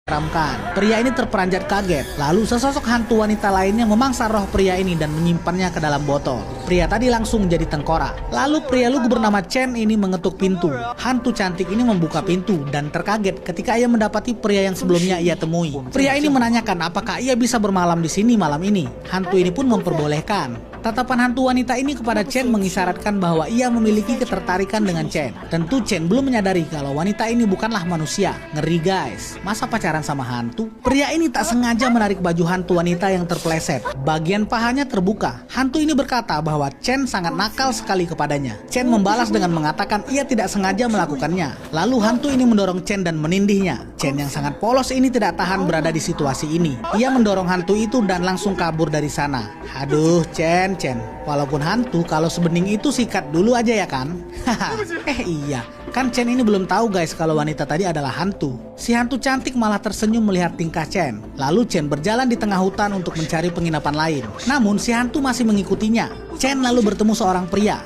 Ramkan. Pria ini terperanjat kaget. Lalu sesosok hantu wanita lainnya memangsa roh pria ini dan menyimpannya ke dalam botol. Pria tadi langsung jadi tengkorak. Lalu pria lugu bernama Chen ini mengetuk pintu. Hantu cantik ini membuka pintu dan terkaget ketika ia mendapati pria yang sebelumnya ia temui. Pria ini menanyakan apakah ia bisa bermalam di sini malam ini. Hantu ini pun memperbolehkan. Tatapan hantu wanita ini kepada Chen mengisyaratkan bahwa ia memiliki ketertarikan dengan Chen. Tentu Chen belum menyadari kalau wanita ini bukanlah manusia. Ngeri guys, masa pacaran sama hantu? Pria ini tak sengaja menarik baju hantu wanita yang terpeleset. Bagian pahanya terbuka. Hantu ini berkata bahwa Chen sangat nakal sekali kepadanya. Chen membalas dengan mengatakan ia tidak sengaja melakukannya. Lalu hantu ini mendorong Chen dan menindihnya. Chen yang sangat polos ini tidak tahan berada di situasi ini. Ia mendorong hantu itu dan langsung kabur dari sana. Aduh Chen, walaupun hantu, kalau sebening itu sikat dulu aja ya kan? Iya, kan Chen ini belum tahu guys kalau wanita tadi adalah hantu. Si hantu cantik malah tersenyum melihat tingkah Chen. Lalu Chen berjalan di tengah hutan untuk mencari penginapan lain. Namun si hantu masih mengikutinya. Chen lalu bertemu seorang pria.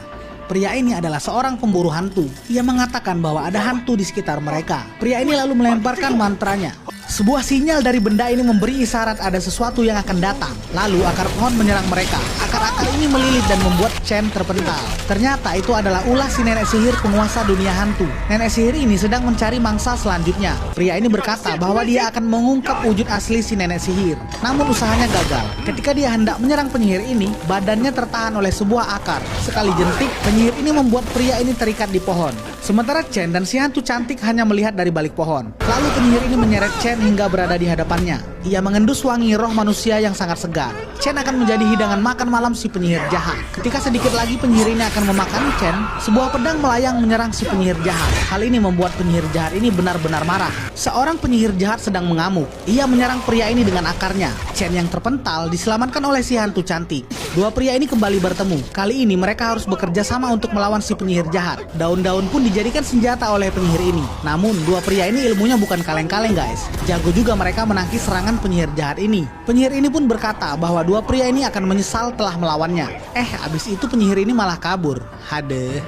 Pria ini adalah seorang pemburu hantu. Ia mengatakan bahwa ada hantu di sekitar mereka. Pria ini lalu melemparkan mantranya. Sebuah sinyal dari benda ini memberi isyarat ada sesuatu yang akan datang. Lalu akar pohon menyerang mereka. Akar-akar ini melilit dan membuat Chen terpental. Ternyata itu adalah ulah si nenek sihir penguasa dunia hantu. Nenek sihir ini sedang mencari mangsa selanjutnya. Pria ini berkata bahwa dia akan mengungkap wujud asli si nenek sihir. Namun usahanya gagal. Ketika dia hendak menyerang penyihir ini, badannya tertahan oleh sebuah akar. Sekali jentik, penyihir ini membuat pria ini terikat di pohon. Sementara Chen dan si hantu cantik hanya melihat dari balik pohon. Lalu penyihir ini menyeret Chen hingga berada di hadapannya. Ia mengendus wangi roh manusia yang sangat segar. Chen akan menjadi hidangan makan malam si penyihir jahat. Ketika sedikit lagi penyihir ini akan memakan Chen, sebuah pedang melayang menyerang si penyihir jahat. Hal ini membuat penyihir jahat ini benar-benar marah. Seorang penyihir jahat sedang mengamuk. Ia menyerang pria ini dengan akarnya. Chen yang terpental diselamatkan oleh si hantu cantik. Dua pria ini kembali bertemu. Kali ini mereka harus bekerja sama untuk melawan si penyihir jahat. Daun-daun pun dijadikan senjata oleh penyihir ini. Namun dua pria ini ilmunya bukan kaleng-kaleng guys. Jago juga mereka menangkis serangan penyihir jahat ini. Penyihir ini pun berkata bahwa dua pria ini akan menyesal telah melawannya. Abis itu penyihir ini malah kabur. Hadeh.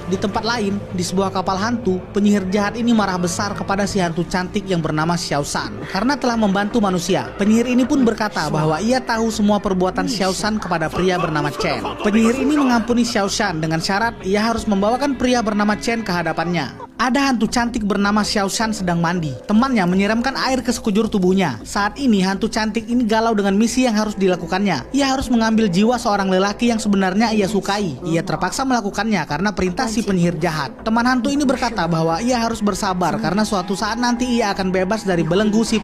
Di tempat lain, di sebuah kapal hantu, penyihir jahat ini marah besar kepada si hantu cantik yang bernama Xiao Shan karena telah membantu manusia. Penyihir ini pun berkata bahwa ia tahu semua perbuatan Xiao Shan kepada pria bernama Chen. Penyihir ini mengampuni Xiao Shan dengan syarat ia harus membawakan pria bernama Chen ke hadapannya. Ada hantu cantik bernama Xiao Shan sedang mandi. Temannya menyiramkan air ke sekujur tubuhnya. Saat ini hantu cantik ini galau dengan misi yang harus dilakukannya. Ia harus mengambil jiwa seorang lelaki yang sebenarnya ia sukai. Ia terpaksa melakukannya karena perintah si penyihir jahat. Teman hantu ini berkata bahwa ia harus bersabar karena suatu saat nanti ia akan bebas dari belenggu si